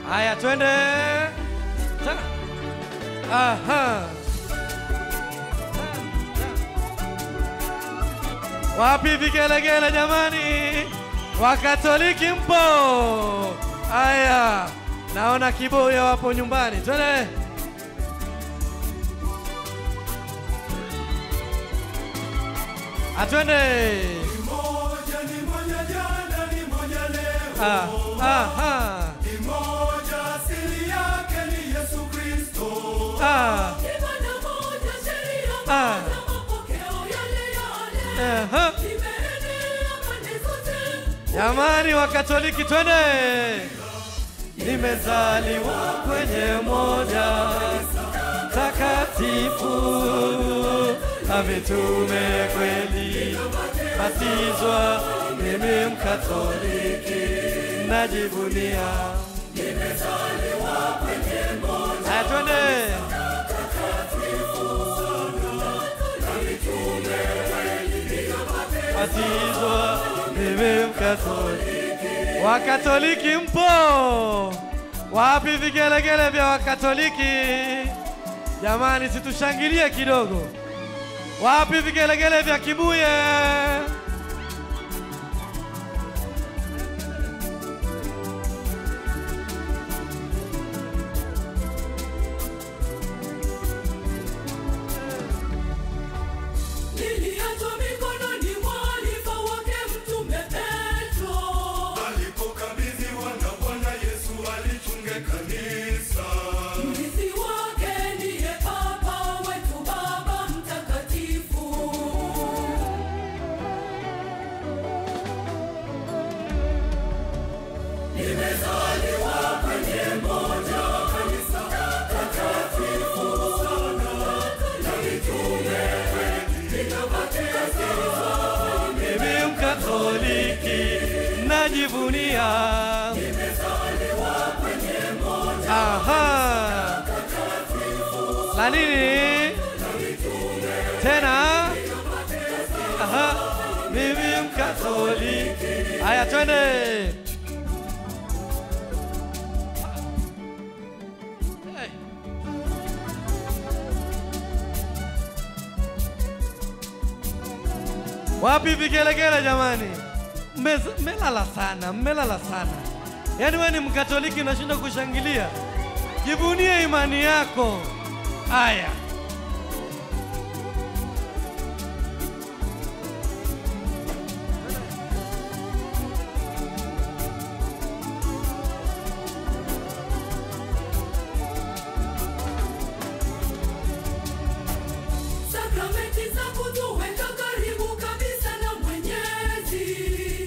Haya twende. Aha. Wapi vigelegele jamani? Wakatoliki mpo? Haya. Naona Kiboya wapo nyumbani. Twende. Atwende. Ni moja jana, ni moja leo. Aha. Ni moja, asili yake ni Yesu Kristo. Ibada moja, sheria moja, mapokeo yale yale. Imeenea pande zote. Jamani Wakatoliki twende. Nimezaliwa kwenye moja takatifu na mitume kweli, batizwa mimi Mkatoliki, najivunia Nimezaliwa kwenye moja twende. takatifu na mitume kweli, batizwa mimi Mkatoliki. Wakatoliki mpo? Wapi vigelegele vya Wakatoliki? Jamani situshangilie kidogo. Wapi vigelegele vya Kibuye? Niliachwa mikononi mwa halifa wake Mtume Petro. Alipokabidhiwa na Bwana Yesu alichunge kanisa. Mrithi wake ndiye Papa wetu Baba Mtakatifu. Nimezaliwa kwenye moja kanisa takatifu sana na mitume kweli, Mimi Mkatoliki, najivunia. nimezaliwa kwenye moja Aha. takatifu La nini? Tena? Aha. Mimi Mkatoliki. Haya twende. Hey. Wapi vigelegele jamani? Mmelala sana, mmelala sana. Yaani wewe ni Mkatoliki unashinda kushangilia. Jivunie imani yako. Haya. sakramenti za kutuweka karibu kabisa na Mwenyezi.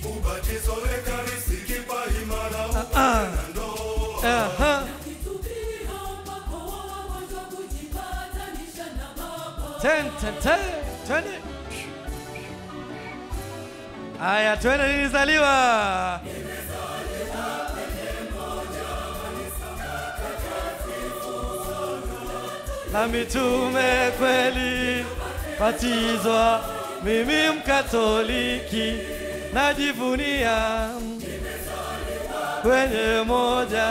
Ubatizo, ekaristi, kipaimara, upendo na ndoa. Aha. Kitubio mpaka wagonjwa kujipatanisha na Baba. Twende. Haya twende nilizaliwa. Na mitume kweli, batizwa mimi Mkatoliki, najivunia kwenye moja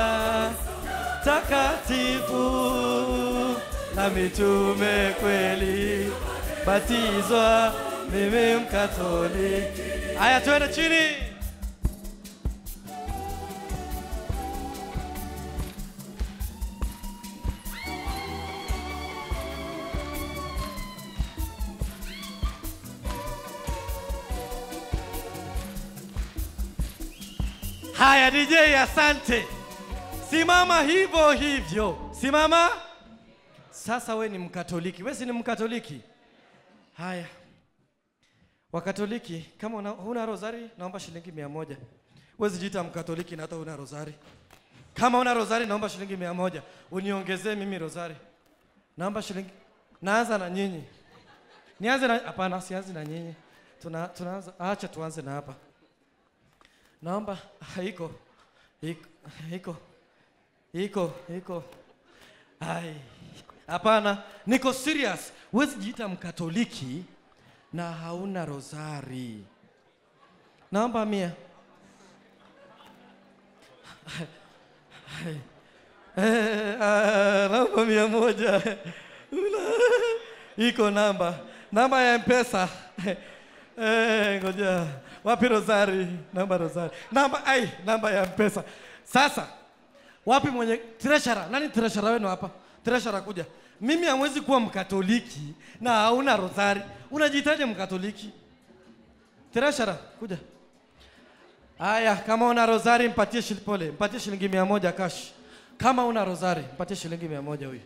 takatifu na mitume kweli, batizwa mimi Mkatoliki. Haya twende chini. Haya DJ, asante. Simama hivyo hivyo. Simama. Sasa we ni Mkatoliki. Wewe si ni Mkatoliki? Haya. Wakatoliki, kama huna rozari naomba shilingi 100. Wewe jiita Mkatoliki na hata huna rozari. Kama una rozari naomba shilingi 100. Uniongezee mimi rozari. Naomba shilingi. Naanza na nyinyi. Nianze na hapana, sianze na nyinyi. Tunaanza, acha tuanze na hapa. Naomba iko. Ai. Hapana, niko serious. Wewe jiita Mkatoliki na hauna rozari. Naomba 100. Namba 100. Iko namba ya M-Pesa. Ngoja. Wapi Rosari? Namba ya M-Pesa. Sasa wapi mwenye treasurer? Nani treasurer wenu hapa? Treasurer kuja. Mimi hamwezi kuwa Mkatoliki na hauna rosari. Unajitaje Mkatoliki? Treasurer kuja. Haya, kama una rosari mpatie shilingi 100 cash. Kama una rosari mpatie shilingi 100 huyu.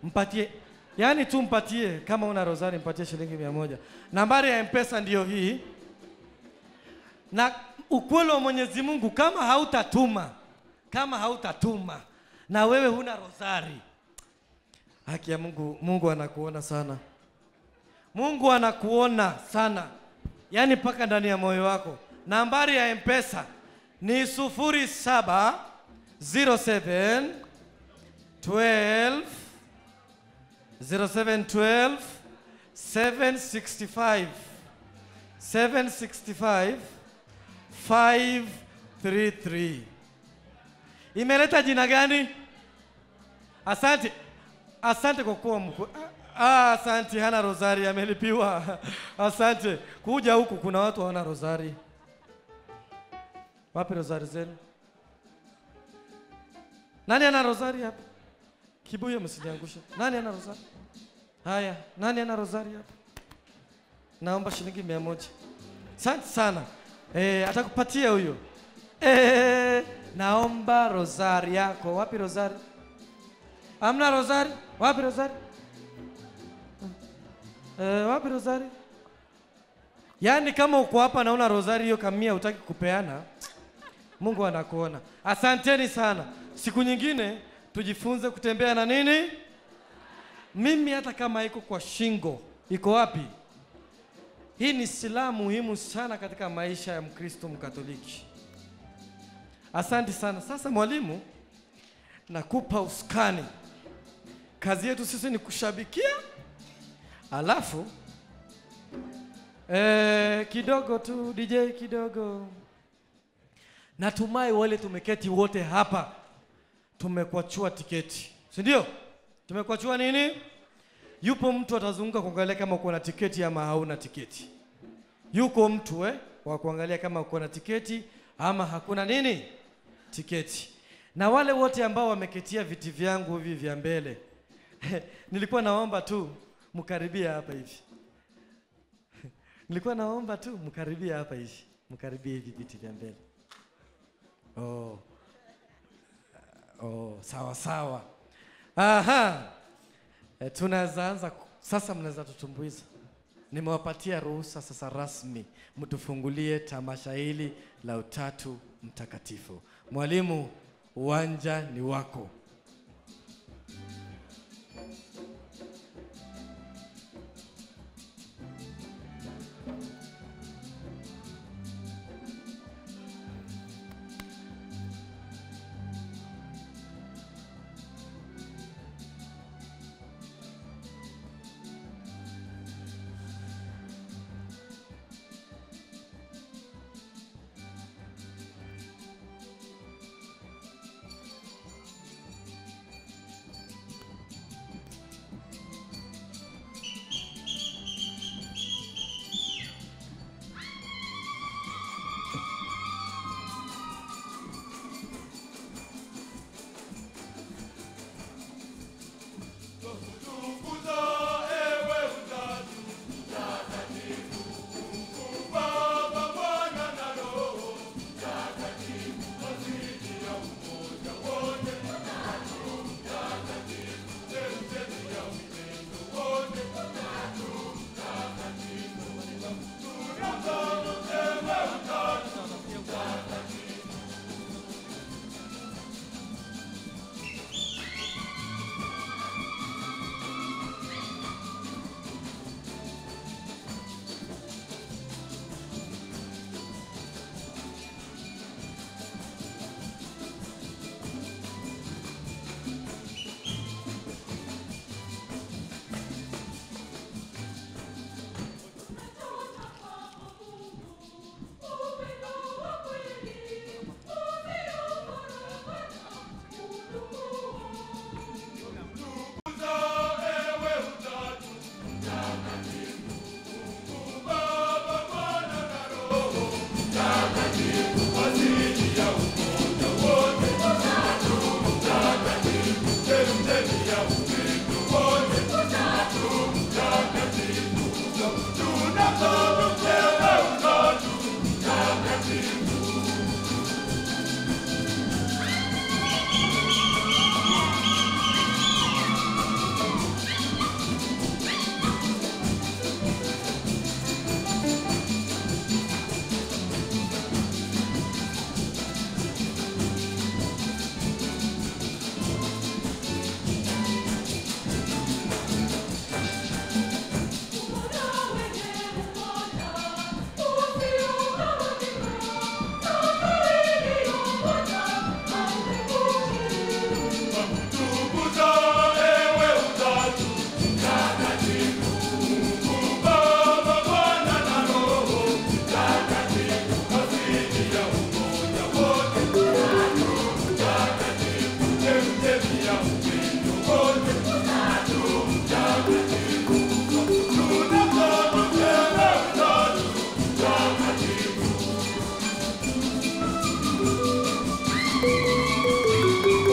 Mpatie. Yaani tu mpatie, kama una rosari mpatie shilingi 100. Nambari ya M-Pesa ndio hii. Na ukweli wa Mwenyezi Mungu, kama hautatuma na wewe huna rosari, haki ya Mungu anakuona sana. Mungu anakuona sana. Yaani paka ndani ya moyo wako. Nambari ya M-Pesa ni 0707 12 0712 765 533. Imeleta jina gani? Asante kwa kuwa mkuu. Asante, hana rosari, amelipiwa. Asante. Kuja huku kuna watu hawana rosari. Wapi rosari zenu? Nani ana rosari hapa? Kibuye msiniangushe. Nani ana rosari? Haya, nani ana rosari hapa? Naomba shilingi 100. Asante sana. Atakupatia huyo. Naomba rosari yako. Wapi rosari? Amna rosari? Wapi rosari? Wapi rosari? Yaani kama uko hapa na una rosari hiyo kamia hutaki kupeana, Mungu anakuona. Asanteni sana. Siku nyingine tujifunze kutembea na nini? Mimi hata kama iko kwa shingo, iko wapi? Hii ni silaha muhimu sana katika maisha ya Mkristo Mkatoliki. Asante sana. Sasa mwalimu, nakupa usukani. Kazi yetu sisi ni kushabikia. Alafu kidogo tu DJ kidogo. Natumai wale tumeketi wote hapa tumekwachua tiketi. Si ndio? Tumekwachua nini? Yupo mtu atazunguka kuangalia kama uko na tiketi ama hauna tiketi. Yuko mtu wa kuangalia kama uko na tiketi ama hakuna nini? Tiketi. Na wale wote ambao wameketia viti vyangu hivi vya mbele. Nilikuwa naomba tu mkaribia hapa hivi. Mkaribie hivi viti vya mbele. Sawa. Aha. Tunaanza sasa, mnaweza tutumbuiza. Nimewapatia ruhusa sasa rasmi mtufungulie tamasha hili la Utatu Mtakatifu. Mwalimu, uwanja ni wako.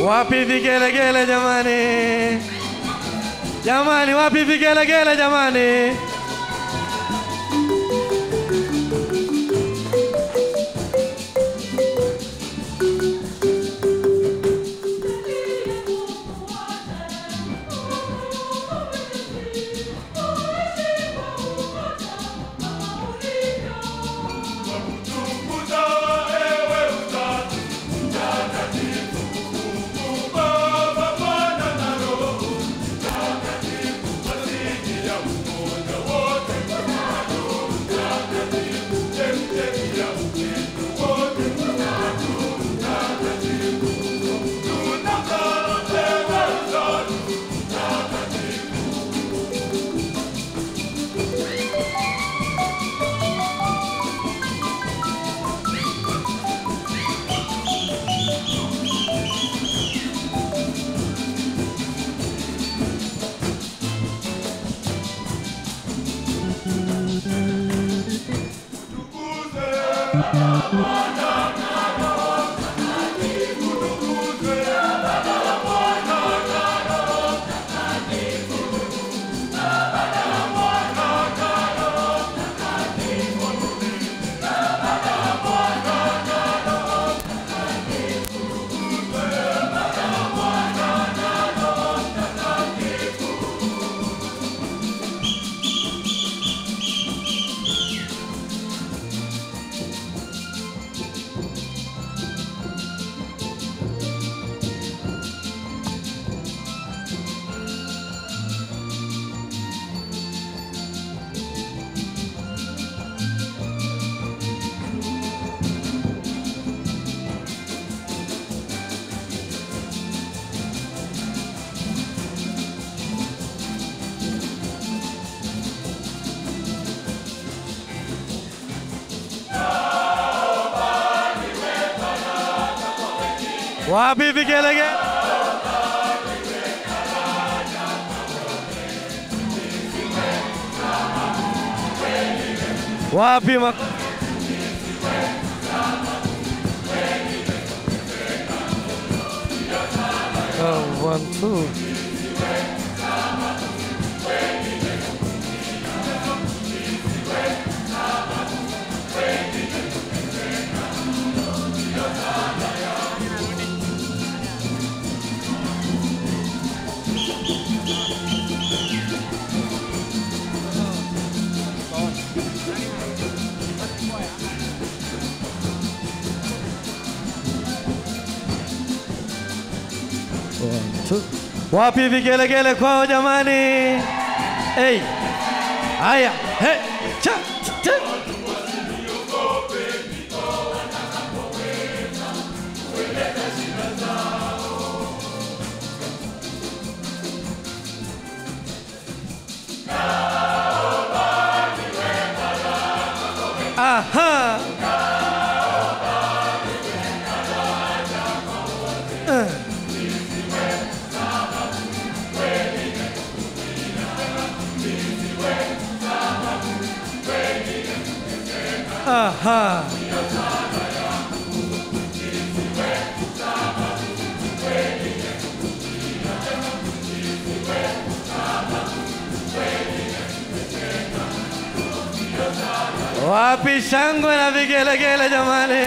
Wapi vigelegele jamani? Jamani, wapi vigelegele jamani? Wapi vigelegele? Wapi mak... Oh, 1, 2. Wapi vigelegele kwao jamani? Hey. Haya. Hey. Cha. Cha. Aha. Aha. Wapi shangwe na vigelegele jamani?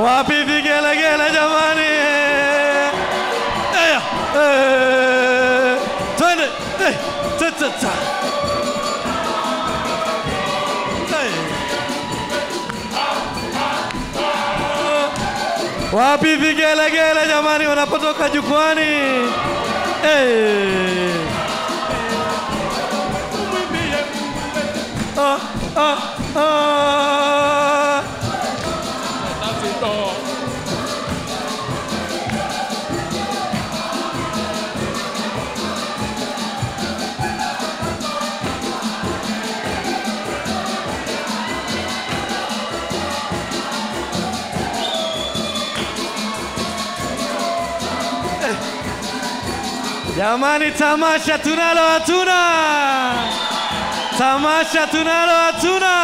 Wapi vigelegele jamani? Twende. Ta. Wapi vigelegele jamani wanapotoka jukwani? Jamani, tamasha tunalo hatuna? Tamasha tunalo hatuna?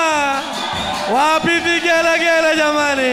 Wapi vigelegele jamani?